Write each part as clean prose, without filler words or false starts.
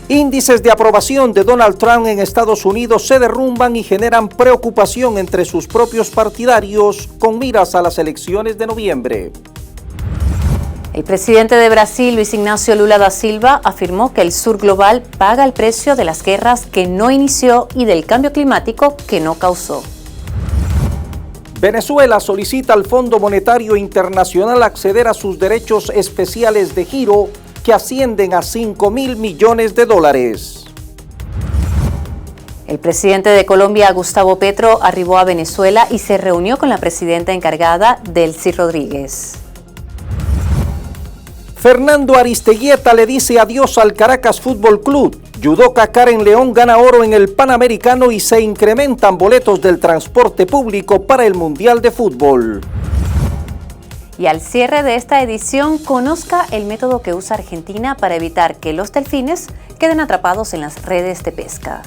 Índices de aprobación de Donald Trump en Estados Unidos se derrumban y generan preocupación entre sus propios partidarios con miras a las elecciones de noviembre. El presidente de Brasil, Luis Ignacio Lula da Silva, afirmó que el sur global paga el precio de las guerras que no inició y del cambio climático que no causó. Venezuela solicita al Fondo Monetario Internacional acceder a sus derechos especiales de giro que ascienden a $5.000 millones. El presidente de Colombia, Gustavo Petro, arribó a Venezuela y se reunió con la presidenta encargada, Delcy Rodríguez. Fernando Aristeguieta le dice adiós al Caracas Fútbol Club. Yudoka Karen León gana oro en el Panamericano y se incrementan boletos del transporte público para el Mundial de Fútbol. Y al cierre de esta edición, conozca el método que usa Argentina para evitar que los delfines queden atrapados en las redes de pesca.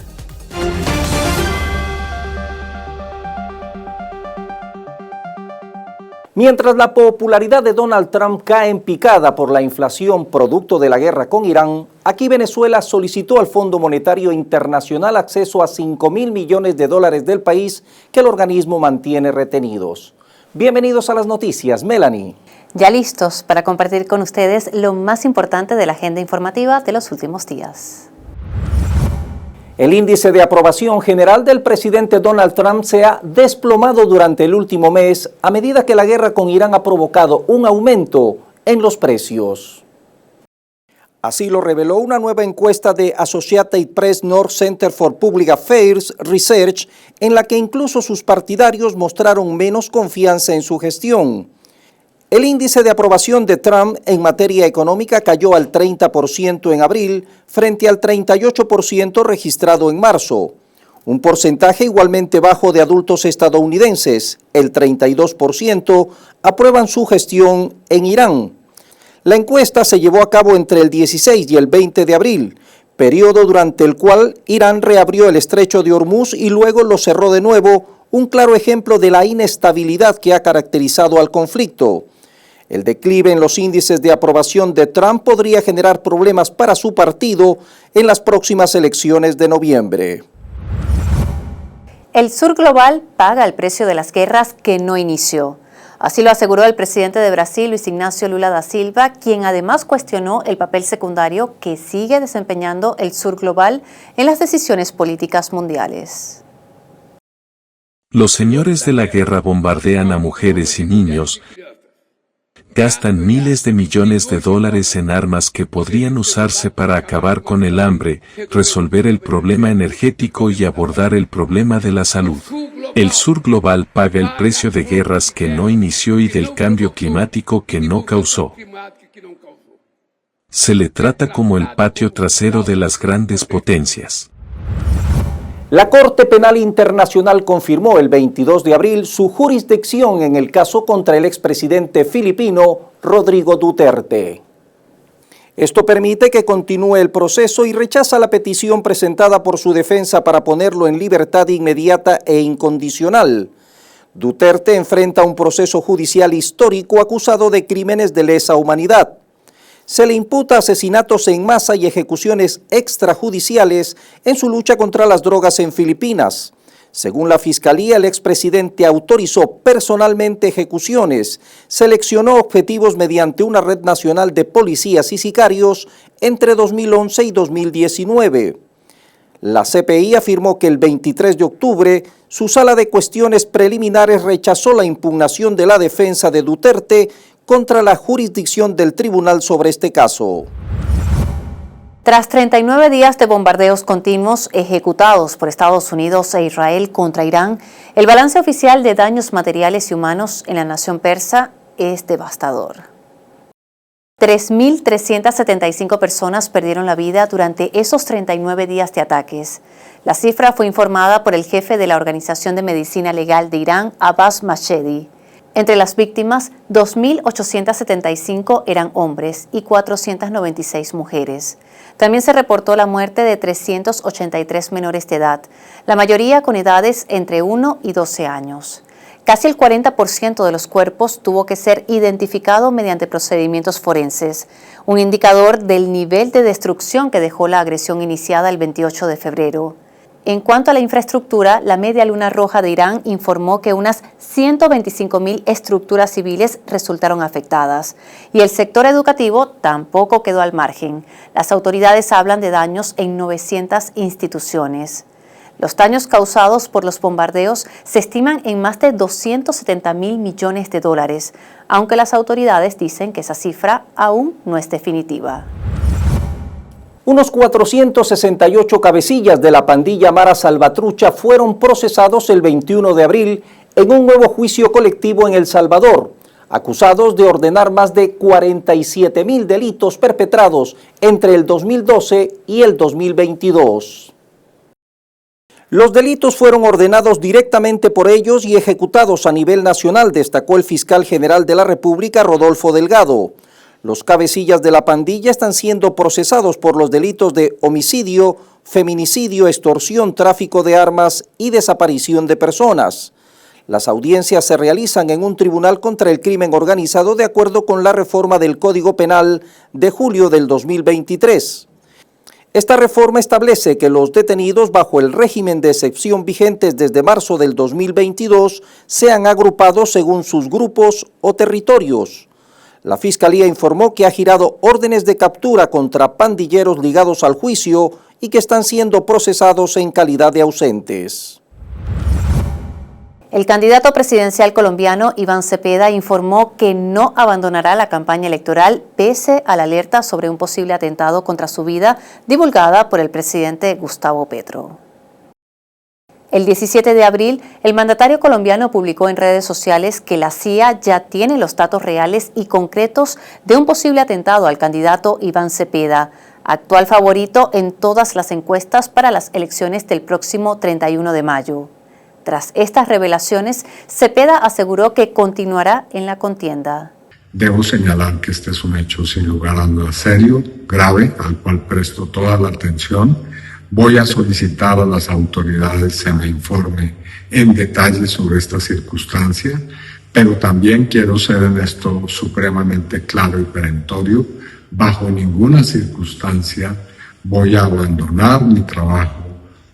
Mientras la popularidad de Donald Trump cae en picada por la inflación producto de la guerra con Irán, aquí Venezuela solicitó al Fondo Monetario Internacional acceso a $5.000 millones del país que el organismo mantiene retenidos. Bienvenidos a las noticias, Melanie. Ya listos para compartir con ustedes lo más importante de la agenda informativa de los últimos días. El índice de aprobación general del presidente Donald Trump se ha desplomado durante el último mes a medida que la guerra con Irán ha provocado un aumento en los precios. Así lo reveló una nueva encuesta de Associated Press North Center for Public Affairs Research, en la que incluso sus partidarios mostraron menos confianza en su gestión. El índice de aprobación de Trump en materia económica cayó al 30% en abril frente al 38% registrado en marzo. Un porcentaje igualmente bajo de adultos estadounidenses, el 32%, aprueban su gestión en Irán. La encuesta se llevó a cabo entre el 16 y el 20 de abril, periodo durante el cual Irán reabrió el estrecho de Hormuz y luego lo cerró de nuevo, un claro ejemplo de la inestabilidad que ha caracterizado al conflicto. El declive en los índices de aprobación de Trump podría generar problemas para su partido en las próximas elecciones de noviembre. El sur global paga el precio de las guerras que no inició. Así lo aseguró el presidente de Brasil, Luis Ignacio Lula da Silva, quien además cuestionó el papel secundario que sigue desempeñando el sur global en las decisiones políticas mundiales. Los señores de la guerra bombardean a mujeres y niños, gastan miles de millones de dólares en armas que podrían usarse para acabar con el hambre, resolver el problema energético y abordar el problema de la salud. El sur global paga el precio de guerras que no inició y del cambio climático que no causó. Se le trata como el patio trasero de las grandes potencias. La Corte Penal Internacional confirmó el 22 de abril su jurisdicción en el caso contra el expresidente filipino Rodrigo Duterte. Esto permite que continúe el proceso y rechaza la petición presentada por su defensa para ponerlo en libertad inmediata e incondicional. Duterte enfrenta un proceso judicial histórico acusado de crímenes de lesa humanidad. Se le imputa asesinatos en masa y ejecuciones extrajudiciales en su lucha contra las drogas en Filipinas. Según la Fiscalía, el expresidente autorizó personalmente ejecuciones, seleccionó objetivos mediante una red nacional de policías y sicarios entre 2011 y 2019. La CPI afirmó que el 23 de octubre, su sala de cuestiones preliminares rechazó la impugnación de la defensa de Duterte contra la jurisdicción del tribunal sobre este caso. Tras 39 días de bombardeos continuos ejecutados por Estados Unidos e Israel contra Irán, el balance oficial de daños materiales y humanos en la nación persa es devastador. 3.375 personas perdieron la vida durante esos 39 días de ataques. La cifra fue informada por el jefe de la Organización de Medicina Legal de Irán, Abbas Mashhedi. Entre las víctimas, 2.875 eran hombres y 496 mujeres. También se reportó la muerte de 383 menores de edad, la mayoría con edades entre 1 y 12 años. Casi el 40% de los cuerpos tuvo que ser identificado mediante procedimientos forenses, un indicador del nivel de destrucción que dejó la agresión iniciada el 28 de febrero. En cuanto a la infraestructura, la Media Luna Roja de Irán informó que unas 125.000 estructuras civiles resultaron afectadas y el sector educativo tampoco quedó al margen. Las autoridades hablan de daños en 900 instituciones. Los daños causados por los bombardeos se estiman en más de 270.000 millones de dólares, aunque las autoridades dicen que esa cifra aún no es definitiva. Unos 468 cabecillas de la pandilla Mara Salvatrucha fueron procesados el 21 de abril en un nuevo juicio colectivo en El Salvador, acusados de ordenar más de 47.000 delitos perpetrados entre el 2012 y el 2022. Los delitos fueron ordenados directamente por ellos y ejecutados a nivel nacional, destacó el fiscal general de la República, Rodolfo Delgado. Los cabecillas de la pandilla están siendo procesados por los delitos de homicidio, feminicidio, extorsión, tráfico de armas y desaparición de personas. Las audiencias se realizan en un tribunal contra el crimen organizado de acuerdo con la reforma del Código Penal de julio del 2023. Esta reforma establece que los detenidos bajo el régimen de excepción vigentes desde marzo del 2022 sean agrupados según sus grupos o territorios. La Fiscalía informó que ha girado órdenes de captura contra pandilleros ligados al juicio y que están siendo procesados en calidad de ausentes. El candidato presidencial colombiano Iván Cepeda informó que no abandonará la campaña electoral pese a la alerta sobre un posible atentado contra su vida divulgada por el presidente Gustavo Petro. El 17 de abril, el mandatario colombiano publicó en redes sociales que la CIA ya tiene los datos reales y concretos de un posible atentado al candidato Iván Cepeda, actual favorito en todas las encuestas para las elecciones del próximo 31 de mayo. Tras estas revelaciones, Cepeda aseguró que continuará en la contienda. Debo señalar que este es un hecho sin lugar a dudas serio, grave, al cual presto toda la atención. Voy a solicitar a las autoridades se me informe en detalle sobre esta circunstancia, pero también quiero ser en esto supremamente claro y perentorio. Bajo ninguna circunstancia voy a abandonar mi trabajo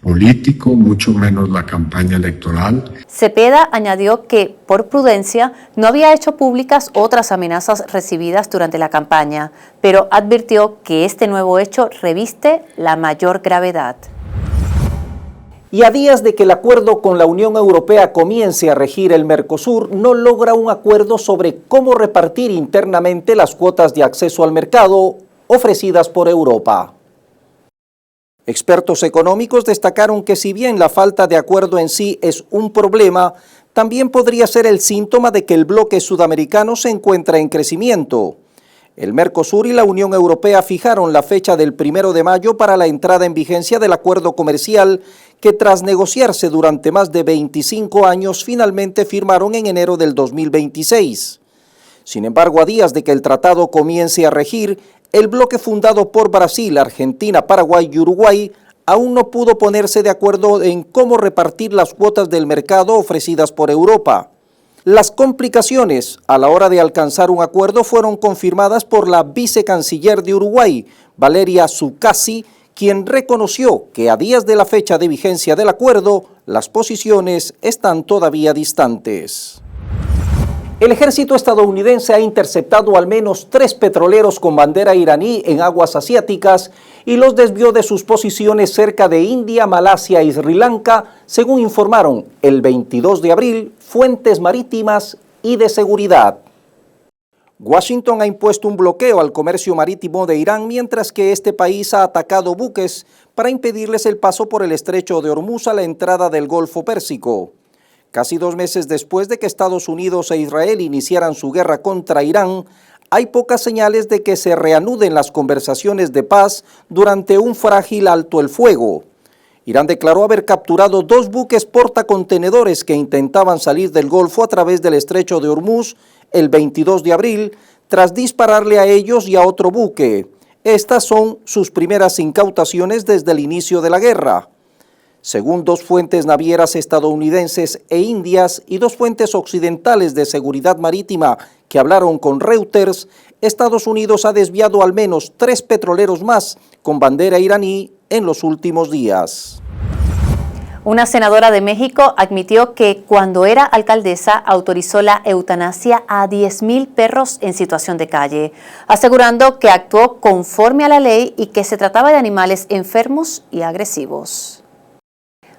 político, mucho menos la campaña electoral. Cepeda añadió que, por prudencia, no había hecho públicas otras amenazas recibidas durante la campaña, pero advirtió que este nuevo hecho reviste la mayor gravedad. Y a días de que el acuerdo con la Unión Europea comience a regir el Mercosur, no logra un acuerdo sobre cómo repartir internamente las cuotas de acceso al mercado ofrecidas por Europa. Expertos económicos destacaron que si bien la falta de acuerdo en sí es un problema, también podría ser el síntoma de que el bloque sudamericano se encuentra en crecimiento. El Mercosur y la Unión Europea fijaron la fecha del 1 de mayo para la entrada en vigencia del acuerdo comercial que tras negociarse durante más de 25 años finalmente firmaron en enero del 2026. Sin embargo, a días de que el tratado comience a regir, el bloque fundado por Brasil, Argentina, Paraguay y Uruguay aún no pudo ponerse de acuerdo en cómo repartir las cuotas del mercado ofrecidas por Europa. Las complicaciones a la hora de alcanzar un acuerdo fueron confirmadas por la vicecanciller de Uruguay, Valeria Zuccasi, quien reconoció que a días de la fecha de vigencia del acuerdo, las posiciones están todavía distantes. El ejército estadounidense ha interceptado al menos 3 petroleros con bandera iraní en aguas asiáticas y los desvió de sus posiciones cerca de India, Malasia y Sri Lanka, según informaron el 22 de abril fuentes marítimas y de seguridad. Washington ha impuesto un bloqueo al comercio marítimo de Irán, mientras que este país ha atacado buques para impedirles el paso por el estrecho de Hormuz a la entrada del Golfo Pérsico. Casi 2 meses después de que Estados Unidos e Israel iniciaran su guerra contra Irán, hay pocas señales de que se reanuden las conversaciones de paz durante un frágil alto el fuego. Irán declaró haber capturado 2 buques portacontenedores que intentaban salir del Golfo a través del estrecho de Hormuz el 22 de abril, tras dispararle a ellos y a otro buque. Estas son sus primeras incautaciones desde el inicio de la guerra. Según dos fuentes navieras estadounidenses e indias y dos fuentes occidentales de seguridad marítima que hablaron con Reuters, Estados Unidos ha desviado al menos 3 petroleros más con bandera iraní en los últimos días. Una senadora de México admitió que cuando era alcaldesa autorizó la eutanasia a 10,000 perros en situación de calle, asegurando que actuó conforme a la ley y que se trataba de animales enfermos y agresivos.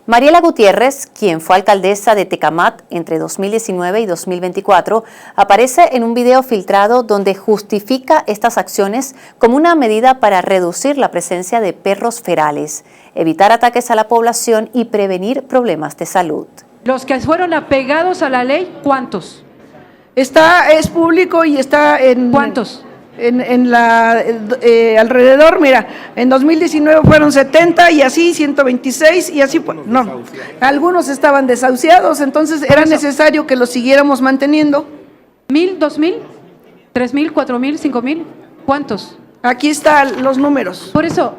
Mariela Gutiérrez, quien fue alcaldesa de Tecámac entre 2019 y 2024, aparece en un video filtrado donde justifica estas acciones como una medida para reducir la presencia de perros ferales, evitar ataques a la población y prevenir problemas de salud. Los que fueron apegados a la ley, ¿cuántos? Es público y está en... ¿Cuántos? Alrededor, mira, en 2019 fueron 70 y así 126 y así, no, algunos estaban desahuciados, entonces era necesario que los siguiéramos manteniendo. 1,000, 2,000, 3,000, 4,000, 5,000, ¿cuántos? Aquí están los números. Por eso,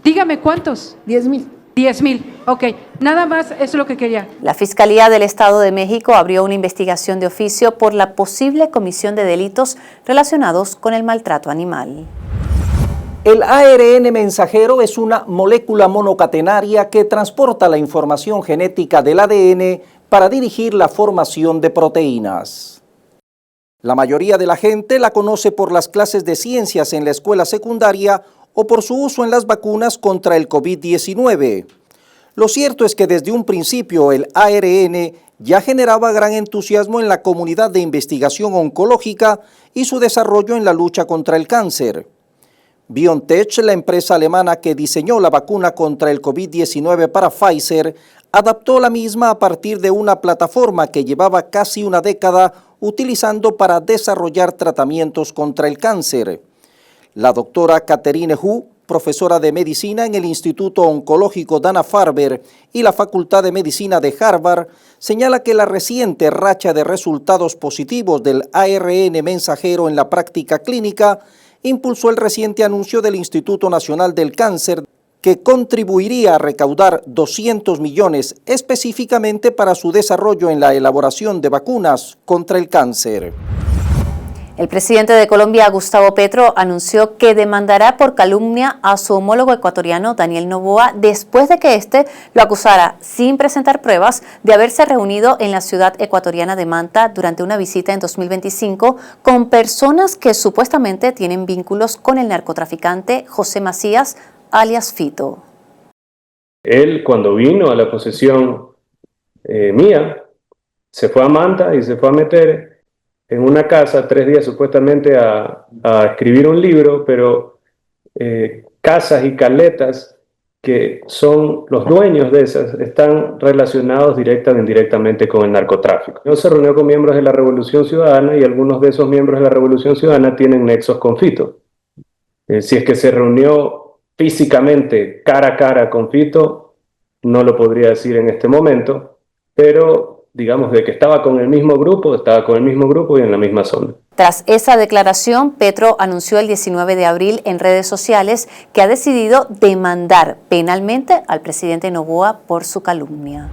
dígame cuántos. 10,000. 10,000, ok, nada más, eso es lo que quería. La Fiscalía del Estado de México abrió una investigación de oficio por la posible comisión de delitos relacionados con el maltrato animal. El ARN mensajero es una molécula monocatenaria que transporta la información genética del ADN para dirigir la formación de proteínas. La mayoría de la gente la conoce por las clases de ciencias en la escuela secundaria o por su uso en las vacunas contra el COVID-19. Lo cierto es que desde un principio el ARN ya generaba gran entusiasmo en la comunidad de investigación oncológica y su desarrollo en la lucha contra el cáncer. BioNTech, la empresa alemana que diseñó la vacuna contra el COVID-19 para Pfizer, adaptó la misma a partir de una plataforma que llevaba casi una década utilizando para desarrollar tratamientos contra el cáncer. La doctora Catherine Hu, profesora de medicina en el Instituto Oncológico Dana-Farber y la Facultad de Medicina de Harvard, señala que la reciente racha de resultados positivos del ARN mensajero en la práctica clínica impulsó el reciente anuncio del Instituto Nacional del Cáncer que contribuiría a recaudar 200 millones específicamente para su desarrollo en la elaboración de vacunas contra el cáncer. El presidente de Colombia, Gustavo Petro, anunció que demandará por calumnia a su homólogo ecuatoriano, Daniel Noboa, después de que éste lo acusara, sin presentar pruebas, de haberse reunido en la ciudad ecuatoriana de Manta durante una visita en 2025 con personas que supuestamente tienen vínculos con el narcotraficante José Macías, alias Fito. Él, cuando vino a la posesión mía, se fue a Manta y se fue a meter en una casa 3 días supuestamente a escribir un libro, pero casas y caletas que son los dueños de esas están relacionados directa o indirectamente con el narcotráfico. Él se reunió con miembros de la Revolución Ciudadana y algunos de esos miembros de la Revolución Ciudadana tienen nexos con Fito. Si es que se reunió físicamente cara a cara con Fito, no lo podría decir en este momento, pero digamos, de que estaba con el mismo grupo y en la misma zona. Tras esa declaración, Petro anunció el 19 de abril en redes sociales que ha decidido demandar penalmente al presidente Noboa por su calumnia.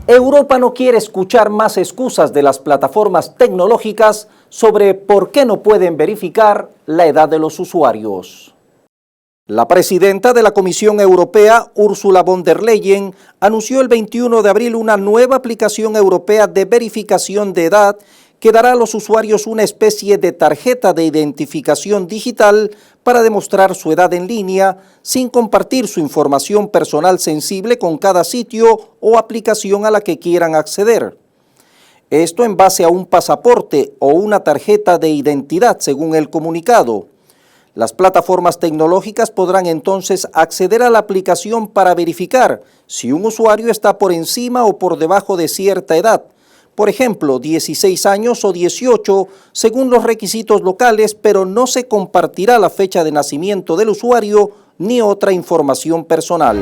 Europa no quiere escuchar más excusas de las plataformas tecnológicas sobre por qué no pueden verificar la edad de los usuarios. La presidenta de la Comisión Europea, Ursula von der Leyen, anunció el 21 de abril una nueva aplicación europea de verificación de edad que dará a los usuarios una especie de tarjeta de identificación digital para demostrar su edad en línea sin compartir su información personal sensible con cada sitio o aplicación a la que quieran acceder. Esto en base a un pasaporte o una tarjeta de identidad, según el comunicado. Las plataformas tecnológicas podrán entonces acceder a la aplicación para verificar si un usuario está por encima o por debajo de cierta edad, por ejemplo, 16 años o 18, según los requisitos locales, pero no se compartirá la fecha de nacimiento del usuario ni otra información personal.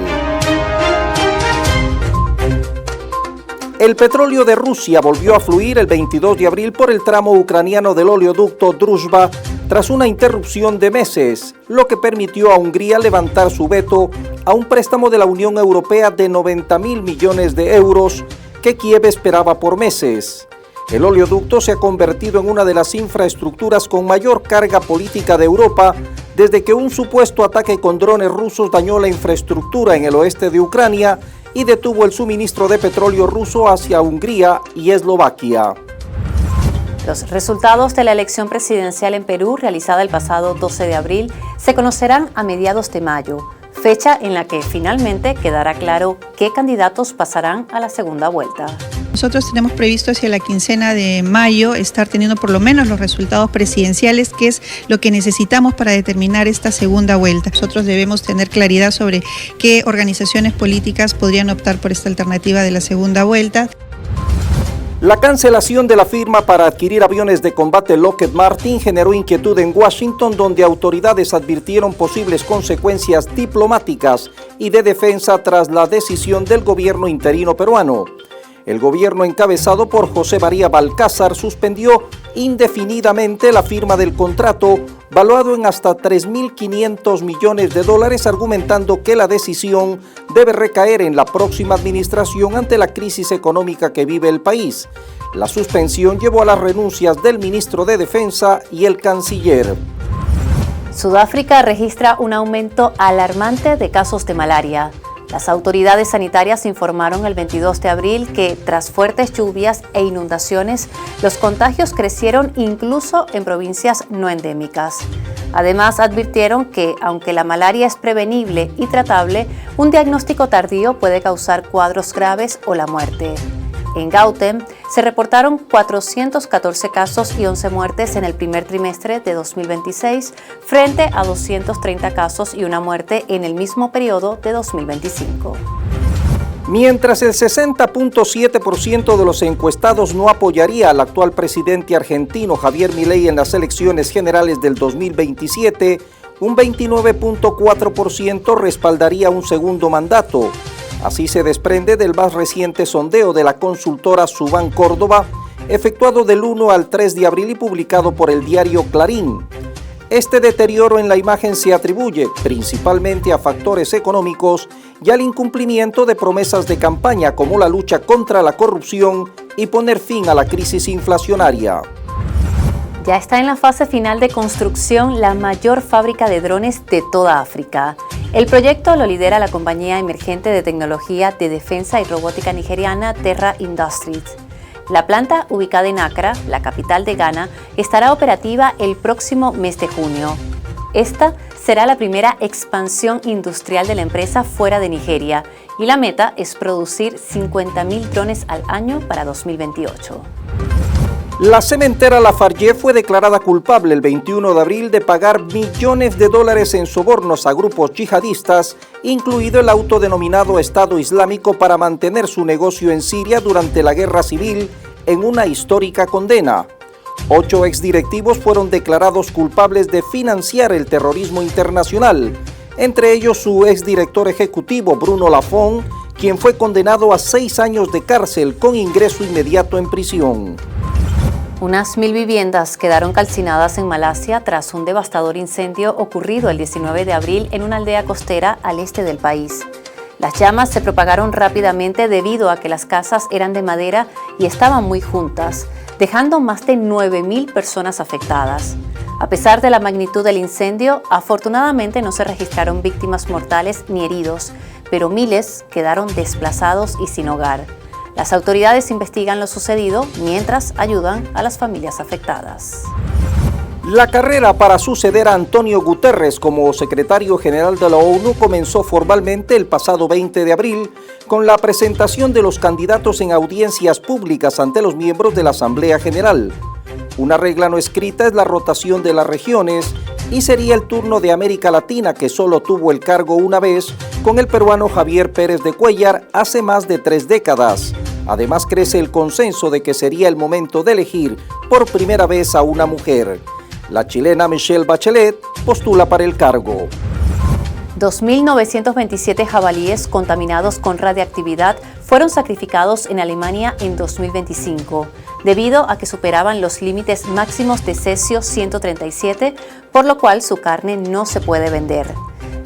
El petróleo de Rusia volvió a fluir el 22 de abril por el tramo ucraniano del oleoducto Druzhba tras una interrupción de meses, lo que permitió a Hungría levantar su veto a un préstamo de la Unión Europea de 90.000 millones de euros que Kiev esperaba por meses. El oleoducto se ha convertido en una de las infraestructuras con mayor carga política de Europa desde que un supuesto ataque con drones rusos dañó la infraestructura en el oeste de Ucrania y detuvo el suministro de petróleo ruso hacia Hungría y Eslovaquia. Los resultados de la elección presidencial en Perú, realizada el pasado 12 de abril, se conocerán a mediados de mayo, fecha en la que finalmente quedará claro qué candidatos pasarán a la segunda vuelta. Nosotros tenemos previsto hacia la quincena de mayo estar teniendo por lo menos los resultados presidenciales, que es lo que necesitamos para determinar esta segunda vuelta. Nosotros debemos tener claridad sobre qué organizaciones políticas podrían optar por esta alternativa de la segunda vuelta. La cancelación de la firma para adquirir aviones de combate Lockheed Martin generó inquietud en Washington, donde autoridades advirtieron posibles consecuencias diplomáticas y de defensa tras la decisión del gobierno interino peruano. El gobierno encabezado por José María Balcázar suspendió indefinidamente la firma del contrato, valuado en hasta $3.500 millones, argumentando que la decisión debe recaer en la próxima administración ante la crisis económica que vive el país. La suspensión llevó a las renuncias del ministro de Defensa y el canciller. Sudáfrica registra un aumento alarmante de casos de malaria. Las autoridades sanitarias informaron el 22 de abril que, tras fuertes lluvias e inundaciones, los contagios crecieron incluso en provincias no endémicas. Además, advirtieron que, aunque la malaria es prevenible y tratable, un diagnóstico tardío puede causar cuadros graves o la muerte. En Gauteng se reportaron 414 casos y 11 muertes en el primer trimestre de 2026, frente a 230 casos y una muerte en el mismo periodo de 2025. Mientras el 60.7% de los encuestados no apoyaría al actual presidente argentino Javier Milei en las elecciones generales del 2027, un 29.4% respaldaría un segundo mandato. Así se desprende del más reciente sondeo de la consultora Suban Córdoba, efectuado del 1 al 3 de abril y publicado por el diario Clarín. Este deterioro en la imagen se atribuye principalmente a factores económicos y al incumplimiento de promesas de campaña como la lucha contra la corrupción y poner fin a la crisis inflacionaria. Ya está en la fase final de construcción la mayor fábrica de drones de toda África. El proyecto lo lidera la compañía emergente de tecnología de defensa y robótica nigeriana Terra Industries. La planta, ubicada en Accra, la capital de Ghana, estará operativa el próximo mes de junio. Esta será la primera expansión industrial de la empresa fuera de Nigeria y la meta es producir 50.000 drones al año para 2028. La cementera Lafarge fue declarada culpable el 21 de abril de pagar millones de dólares en sobornos a grupos yihadistas, incluido el autodenominado Estado Islámico, para mantener su negocio en Siria durante la guerra civil, en una histórica condena. 8 exdirectivos fueron declarados culpables de financiar el terrorismo internacional, entre ellos su exdirector ejecutivo Bruno Lafont, quien fue condenado a 6 años de cárcel con ingreso inmediato en prisión. Unas 1.000 viviendas quedaron calcinadas en Malasia tras un devastador incendio ocurrido el 19 de abril en una aldea costera al este del país. Las llamas se propagaron rápidamente debido a que las casas eran de madera y estaban muy juntas, dejando más de 9.000 personas afectadas. A pesar de la magnitud del incendio, afortunadamente no se registraron víctimas mortales ni heridos, pero miles quedaron desplazados y sin hogar. Las autoridades investigan lo sucedido mientras ayudan a las familias afectadas. La carrera para suceder a Antonio Guterres como secretario general de la ONU comenzó formalmente el pasado 20 de abril con la presentación de los candidatos en audiencias públicas ante los miembros de la Asamblea General. Una regla no escrita es la rotación de las regiones y sería el turno de América Latina, que solo tuvo el cargo una vez, con el peruano Javier Pérez de Cuéllar hace más de 3 décadas. Además, crece el consenso de que sería el momento de elegir por primera vez a una mujer. La chilena Michelle Bachelet postula para el cargo. 2.927 jabalíes contaminados con radiactividad fueron sacrificados en Alemania en 2025, debido a que superaban los límites máximos de cesio 137, por lo cual su carne no se puede vender.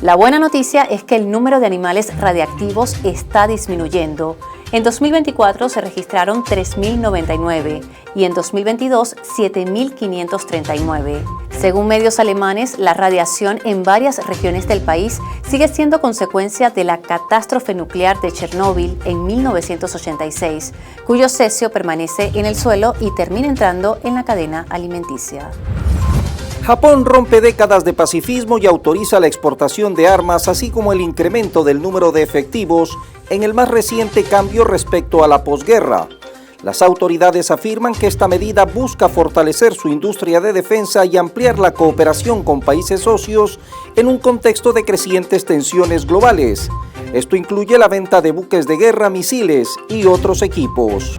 La buena noticia es que el número de animales radiactivos está disminuyendo. En 2024 se registraron 3.099 y en 2022 7.539. Según medios alemanes, la radiación en varias regiones del país sigue siendo consecuencia de la catástrofe nuclear de Chernóbil en 1986, cuyo cesio permanece en el suelo y termina entrando en la cadena alimenticia. Japón rompe décadas de pacifismo y autoriza la exportación de armas, así como el incremento del número de efectivos en el más reciente cambio respecto a la posguerra. Las autoridades afirman que esta medida busca fortalecer su industria de defensa y ampliar la cooperación con países socios en un contexto de crecientes tensiones globales. Esto incluye la venta de buques de guerra, misiles y otros equipos.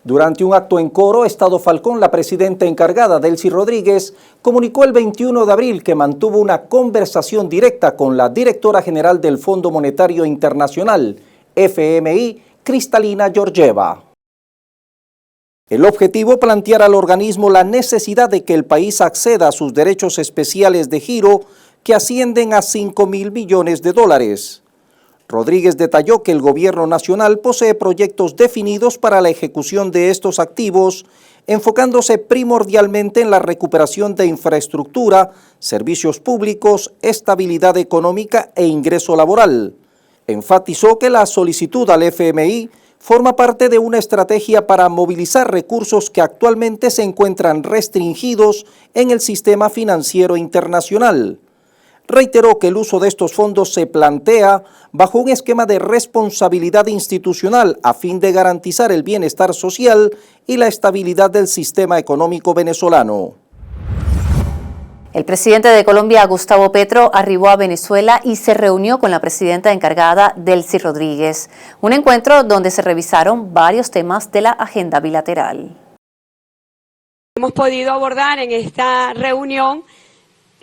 Durante un acto en Coro, Estado Falcón, la presidenta encargada, Delcy Rodríguez, comunicó el 21 de abril que mantuvo una conversación directa con la directora general del Fondo Monetario Internacional, FMI, Kristalina Georgieva. El objetivo, plantear al organismo la necesidad de que el país acceda a sus derechos especiales de giro, que ascienden a $5.000 millones. Rodríguez detalló que el gobierno nacional posee proyectos definidos para la ejecución de estos activos, enfocándose primordialmente en la recuperación de infraestructura, servicios públicos, estabilidad económica e ingreso laboral. Enfatizó que la solicitud al FMI forma parte de una estrategia para movilizar recursos que actualmente se encuentran restringidos en el sistema financiero internacional. Reiteró que el uso de estos fondos se plantea bajo un esquema de responsabilidad institucional a fin de garantizar el bienestar social y la estabilidad del sistema económico venezolano. El presidente de Colombia, Gustavo Petro, arribó a Venezuela y se reunió con la presidenta encargada, Delcy Rodríguez. Un encuentro donde se revisaron varios temas de la agenda bilateral. Hemos podido abordar en esta reunión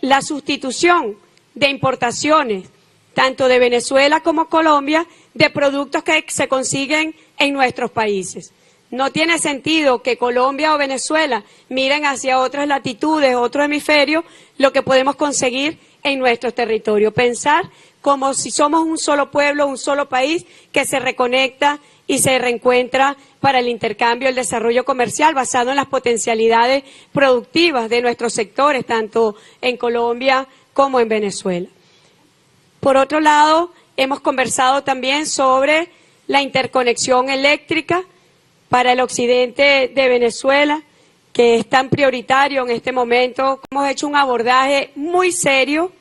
la sustitución de importaciones, tanto de Venezuela como Colombia, de productos que se consiguen en nuestros países. No tiene sentido que Colombia o Venezuela miren hacia otras latitudes, otro hemisferio, lo que podemos conseguir en nuestros territorios. Pensar como si somos un solo pueblo, un solo país que se reconecta y se reencuentra para el intercambio, el desarrollo comercial basado en las potencialidades productivas de nuestros sectores, tanto en Colombia como en Venezuela. Por otro lado, hemos conversado también sobre la interconexión eléctrica para el occidente de Venezuela, que es tan prioritario en este momento. Hemos hecho un abordaje muy serio,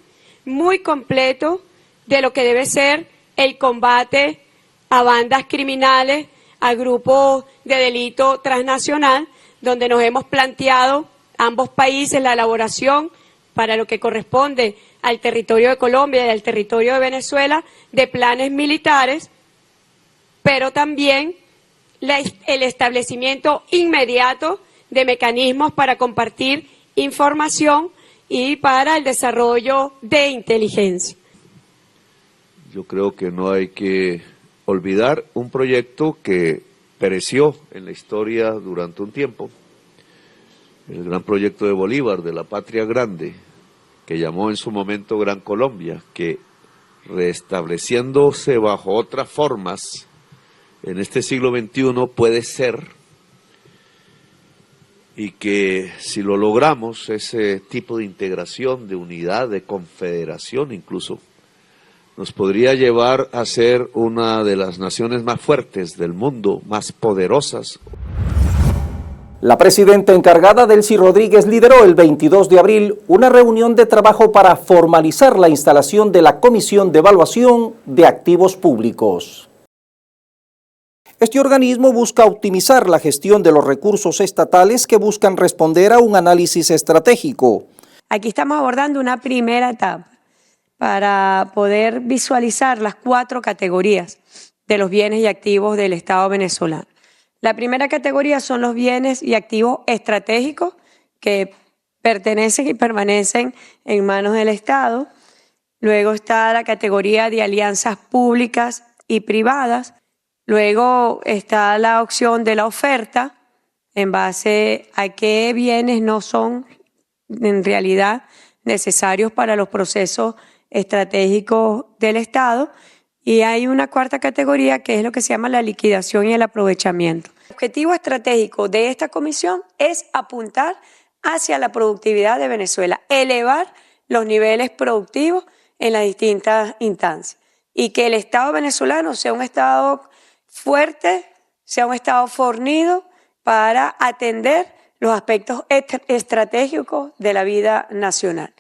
muy completo de lo que debe ser el combate a bandas criminales, a grupos de delito transnacional, donde nos hemos planteado ambos países la elaboración para lo que corresponde al territorio de Colombia y al territorio de Venezuela de planes militares, pero también el establecimiento inmediato de mecanismos para compartir información y para el desarrollo de inteligencia. Yo creo que no hay que olvidar un proyecto que pereció en la historia durante un tiempo, el gran proyecto de Bolívar, de la Patria Grande, que llamó en su momento Gran Colombia, que restableciéndose bajo otras formas en este siglo XXI puede ser, y que si lo logramos, ese tipo de integración, de unidad, de confederación incluso, nos podría llevar a ser una de las naciones más fuertes del mundo, más poderosas. La presidenta encargada, Delcy Rodríguez, lideró el 22 de abril una reunión de trabajo para formalizar la instalación de la Comisión de Evaluación de Activos Públicos. Este organismo busca optimizar la gestión de los recursos estatales que buscan responder a un análisis estratégico. Aquí estamos abordando una primera etapa para poder visualizar las 4 categorías de los bienes y activos del Estado venezolano. La primera categoría son los bienes y activos estratégicos que pertenecen y permanecen en manos del Estado. Luego está la categoría de alianzas públicas y privadas. Luego está la opción de la oferta en base a qué bienes no son en realidad necesarios para los procesos estratégicos del Estado. Y hay una cuarta categoría que es lo que se llama la liquidación y el aprovechamiento. El objetivo estratégico de esta comisión es apuntar hacia la productividad de Venezuela, elevar los niveles productivos en las distintas instancias y que el Estado venezolano sea un Estado fuerte, sea un Estado fornido para atender los aspectos estratégicos de la vida nacional.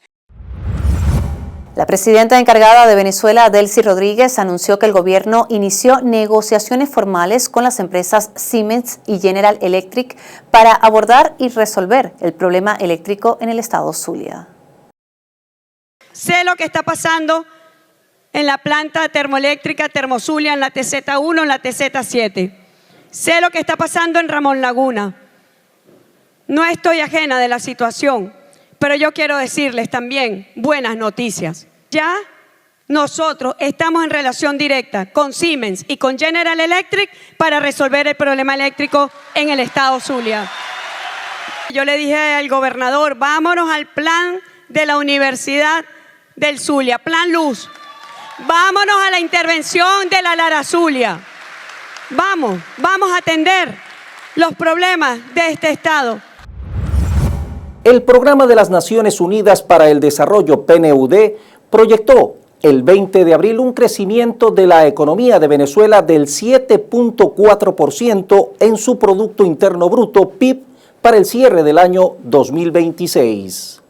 La presidenta encargada de Venezuela, Delcy Rodríguez, anunció que el gobierno inició negociaciones formales con las empresas Siemens y General Electric para abordar y resolver el problema eléctrico en el estado Zulia. Sé lo que está pasando en la planta termoeléctrica Termozulia, en la TZ1, en la TZ7. Sé lo que está pasando en Ramón Laguna. No estoy ajena de la situación, pero yo quiero decirles también buenas noticias. Ya nosotros estamos en relación directa con Siemens y con General Electric para resolver el problema eléctrico en el estado Zulia. Yo le dije al gobernador, vámonos al plan de la Universidad del Zulia, Plan Luz. Vámonos a la intervención de la Lara Zulia. Vamos a atender los problemas de este estado. El Programa de las Naciones Unidas para el Desarrollo, PNUD, proyectó el 20 de abril un crecimiento de la economía de Venezuela del 7.4% en su Producto Interno Bruto, PIB, para el cierre del año 2026.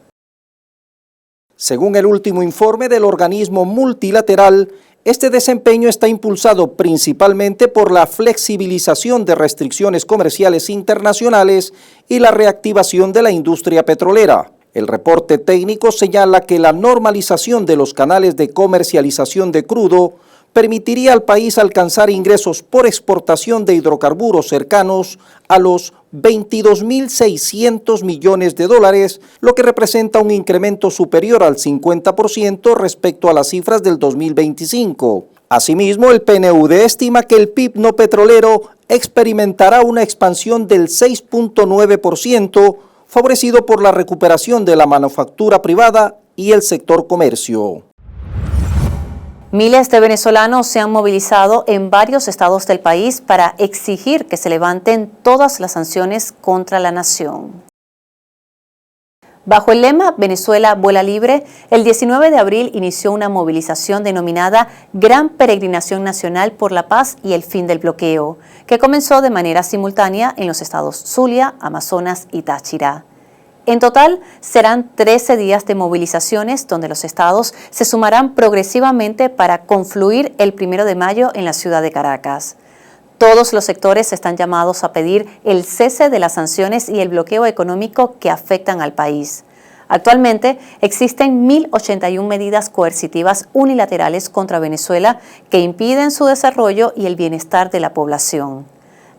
Según el último informe del organismo multilateral, este desempeño está impulsado principalmente por la flexibilización de restricciones comerciales internacionales y la reactivación de la industria petrolera. El reporte técnico señala que la normalización de los canales de comercialización de crudo permitiría al país alcanzar ingresos por exportación de hidrocarburos cercanos a los 22.600 millones de dólares, lo que representa un incremento superior al 50% respecto a las cifras del 2025. Asimismo, el PNUD estima que el PIB no petrolero experimentará una expansión del 6.9%, favorecido por la recuperación de la manufactura privada y el sector comercio. Miles de venezolanos se han movilizado en varios estados del país para exigir que se levanten todas las sanciones contra la nación. Bajo el lema Venezuela vuela libre, el 19 de abril inició una movilización denominada Gran Peregrinación Nacional por la Paz y el Fin del Bloqueo, que comenzó de manera simultánea en los estados Zulia, Amazonas y Táchira. En total, serán 13 días de movilizaciones donde los estados se sumarán progresivamente para confluir el 1 de mayo en la ciudad de Caracas. Todos los sectores están llamados a pedir el cese de las sanciones y el bloqueo económico que afectan al país. Actualmente existen 1.081 medidas coercitivas unilaterales contra Venezuela que impiden su desarrollo y el bienestar de la población.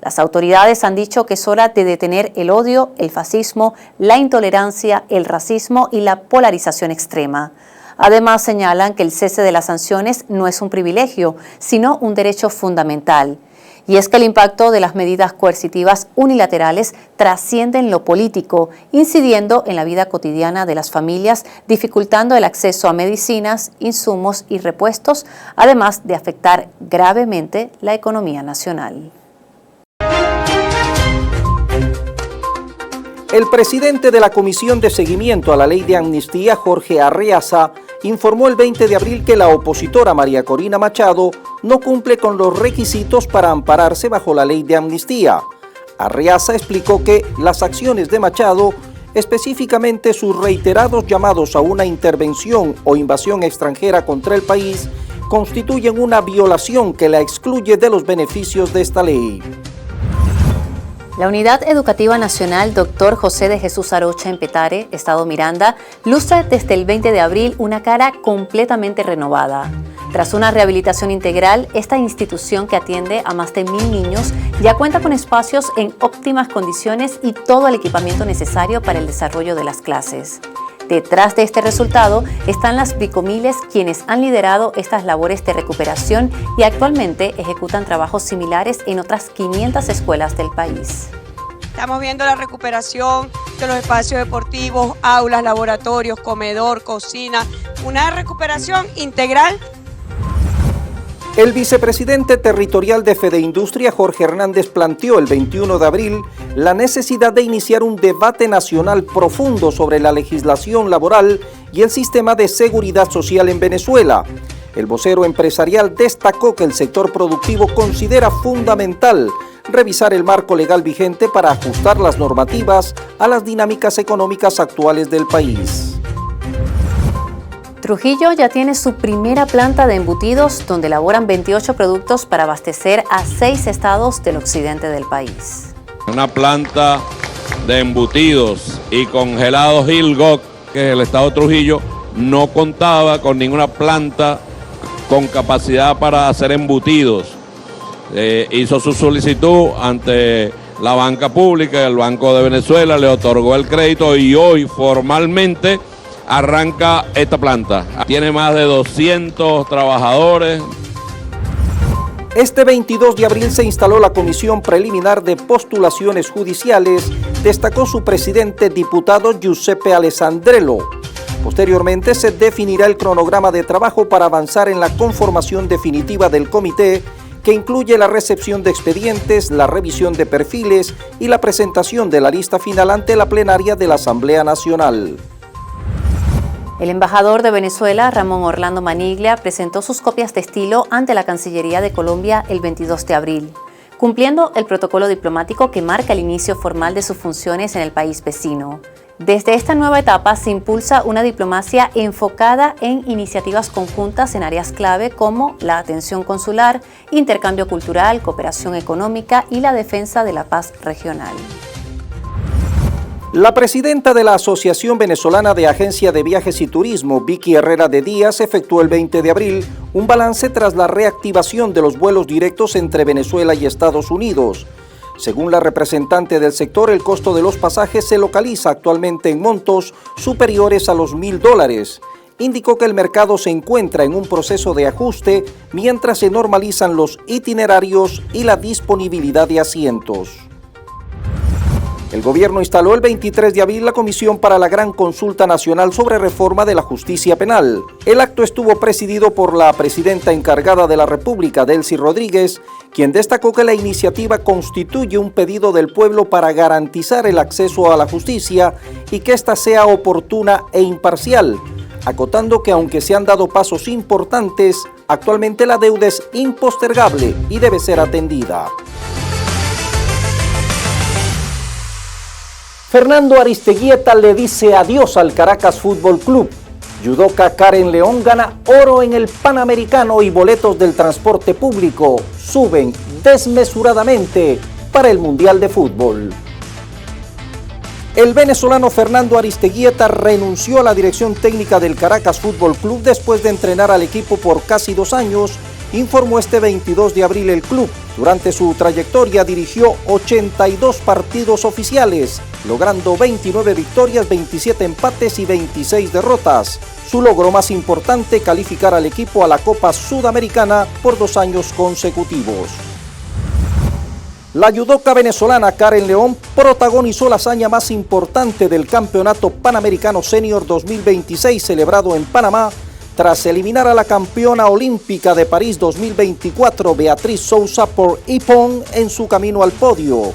Las autoridades han dicho que es hora de detener el odio, el fascismo, la intolerancia, el racismo y la polarización extrema. Además, señalan que el cese de las sanciones no es un privilegio, sino un derecho fundamental. Y es que el impacto de las medidas coercitivas unilaterales trasciende en lo político, incidiendo en la vida cotidiana de las familias, dificultando el acceso a medicinas, insumos y repuestos, además de afectar gravemente la economía nacional. El presidente de la Comisión de Seguimiento a la Ley de Amnistía, Jorge Arriaza, informó el 20 de abril que la opositora María Corina Machado no cumple con los requisitos para ampararse bajo la Ley de Amnistía. Arriaza explicó que las acciones de Machado, específicamente sus reiterados llamados a una intervención o invasión extranjera contra el país, constituyen una violación que la excluye de los beneficios de esta ley. La Unidad Educativa Nacional Dr. José de Jesús Arocha en Petare, Estado Miranda, lustra desde el 20 de abril una cara completamente renovada. Tras una rehabilitación integral, esta institución que atiende a más de 1.000 niños ya cuenta con espacios en óptimas condiciones y todo el equipamiento necesario para el desarrollo de las clases. Detrás de este resultado están las bricomiles quienes han liderado estas labores de recuperación y actualmente ejecutan trabajos similares en otras 500 escuelas del país. Estamos viendo la recuperación de los espacios deportivos, aulas, laboratorios, comedor, cocina, una recuperación integral. El vicepresidente territorial de Fedeindustria, Jorge Hernández, planteó el 21 de abril la necesidad de iniciar un debate nacional profundo sobre la legislación laboral y el sistema de seguridad social en Venezuela. El vocero empresarial destacó que el sector productivo considera fundamental revisar el marco legal vigente para ajustar las normativas a las dinámicas económicas actuales del país. Trujillo ya tiene su primera planta de embutidos donde elaboran 28 productos para abastecer a 6 estados del occidente del país. Una planta de embutidos y congelados Hillgok, que es el estado de Trujillo, no contaba con ninguna planta con capacidad para hacer embutidos. Hizo su solicitud ante la banca pública, el Banco de Venezuela le otorgó el crédito y hoy formalmente arranca esta planta. Tiene más de 200 trabajadores. Este 22 de abril se instaló la Comisión Preliminar de Postulaciones Judiciales, destacó su presidente, diputado Giuseppe Alessandrello. Posteriormente se definirá el cronograma de trabajo para avanzar en la conformación definitiva del comité, que incluye la recepción de expedientes, la revisión de perfiles y la presentación de la lista final ante la plenaria de la Asamblea Nacional. El embajador de Venezuela, Ramón Orlando Maniglia, presentó sus copias de estilo ante la Cancillería de Colombia el 22 de abril, cumpliendo el protocolo diplomático que marca el inicio formal de sus funciones en el país vecino. Desde esta nueva etapa se impulsa una diplomacia enfocada en iniciativas conjuntas en áreas clave como la atención consular, intercambio cultural, cooperación económica y la defensa de la paz regional. La presidenta de la Asociación Venezolana de Agencia de Viajes y Turismo, Vicky Herrera de Díaz, efectuó el 20 de abril un balance tras la reactivación de los vuelos directos entre Venezuela y Estados Unidos. Según la representante del sector, el costo de los pasajes se localiza actualmente en montos superiores a los $1.000. Indicó que el mercado se encuentra en un proceso de ajuste mientras se normalizan los itinerarios y la disponibilidad de asientos. El gobierno instaló el 23 de abril la Comisión para la Gran Consulta Nacional sobre Reforma de la Justicia Penal. El acto estuvo presidido por la presidenta encargada de la República, Delcy Rodríguez, quien destacó que la iniciativa constituye un pedido del pueblo para garantizar el acceso a la justicia y que ésta sea oportuna e imparcial, acotando que aunque se han dado pasos importantes, actualmente la deuda es impostergable y debe ser atendida. Fernando Aristeguieta le dice adiós al Caracas Fútbol Club. Judoka Karen León gana oro en el Panamericano y boletos del transporte público suben desmesuradamente para el Mundial de Fútbol. El venezolano Fernando Aristeguieta renunció a la dirección técnica del Caracas Fútbol Club después de entrenar al equipo por casi 2 años, informó este 22 de abril el club. Durante su trayectoria dirigió 82 partidos oficiales, logrando 29 victorias, 27 empates y 26 derrotas. Su logro más importante, calificar al equipo a la Copa Sudamericana por 2 años consecutivos. La judoka venezolana Karen León protagonizó la hazaña más importante del Campeonato Panamericano Senior 2026 celebrado en Panamá, tras eliminar a la campeona olímpica de París 2024, Beatriz Sousa, por ippon en su camino al podio.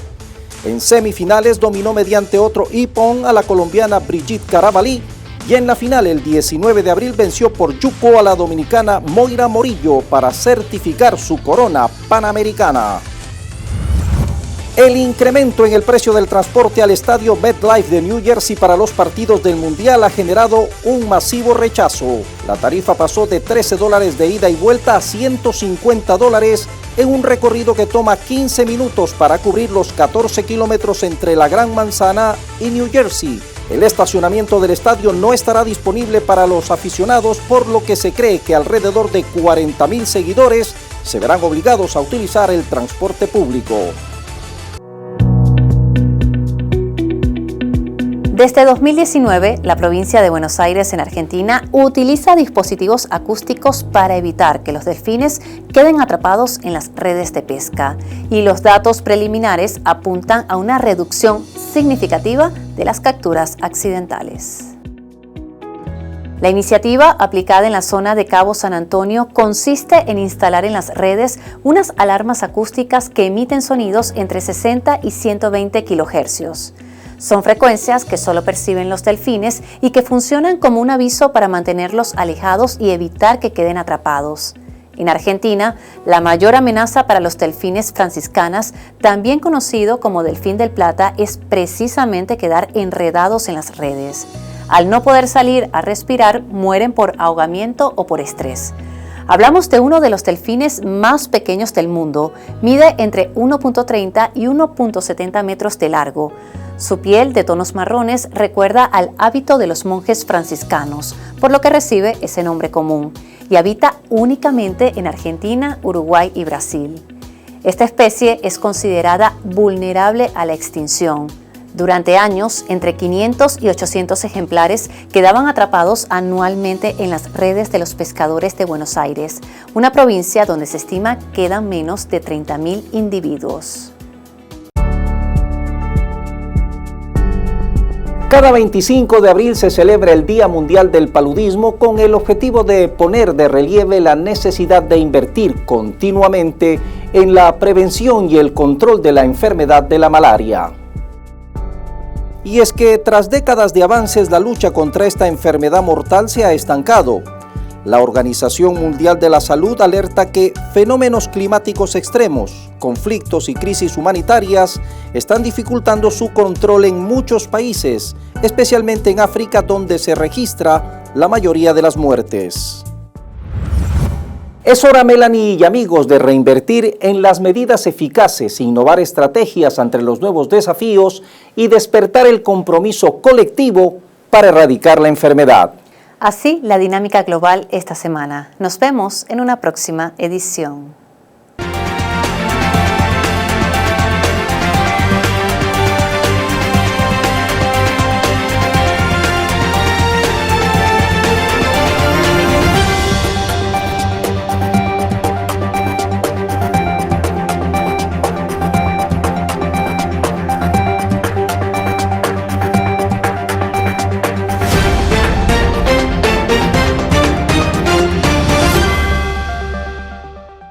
En semifinales dominó mediante otro ippon a la colombiana Brigitte Carabalí y en la final el 19 de abril venció por yupo a la dominicana Moira Morillo para certificar su corona panamericana. El incremento en el precio del transporte al estadio MetLife de New Jersey para los partidos del Mundial ha generado un masivo rechazo. La tarifa pasó de $13 de ida y vuelta a $150 en un recorrido que toma 15 minutos para cubrir los 14 kilómetros entre la Gran Manzana y New Jersey. El estacionamiento del estadio no estará disponible para los aficionados, por lo que se cree que alrededor de 40,000 seguidores se verán obligados a utilizar el transporte público. Desde 2019, la provincia de Buenos Aires en Argentina utiliza dispositivos acústicos para evitar que los delfines queden atrapados en las redes de pesca. Y los datos preliminares apuntan a una reducción significativa de las capturas accidentales. La iniciativa, aplicada en la zona de Cabo San Antonio, consiste en instalar en las redes unas alarmas acústicas que emiten sonidos entre 60 y 120 kHz. Son frecuencias que solo perciben los delfines y que funcionan como un aviso para mantenerlos alejados y evitar que queden atrapados. En Argentina, la mayor amenaza para los delfines franciscanas, también conocido como delfín del plata, es precisamente quedar enredados en las redes. Al no poder salir a respirar, mueren por ahogamiento o por estrés. Hablamos de uno de los delfines más pequeños del mundo, mide entre 1.30 y 1.70 metros de largo. Su piel de tonos marrones recuerda al hábito de los monjes franciscanos, por lo que recibe ese nombre común, y habita únicamente en Argentina, Uruguay y Brasil. Esta especie es considerada vulnerable a la extinción. Durante años, entre 500 y 800 ejemplares quedaban atrapados anualmente en las redes de los pescadores de Buenos Aires, una provincia donde se estima quedan menos de 30.000 individuos. Cada 25 de abril se celebra el Día Mundial del Paludismo con el objetivo de poner de relieve la necesidad de invertir continuamente en la prevención y el control de la enfermedad de la malaria. Y es que tras décadas de avances, la lucha contra esta enfermedad mortal se ha estancado. La Organización Mundial de la Salud alerta que fenómenos climáticos extremos, conflictos y crisis humanitarias están dificultando su control en muchos países, especialmente en África, donde se registra la mayoría de las muertes. Es hora, Melanie y amigos, de reinvertir en las medidas eficaces, innovar estrategias ante los nuevos desafíos y despertar el compromiso colectivo para erradicar la enfermedad. Así, la dinámica global esta semana. Nos vemos en una próxima edición.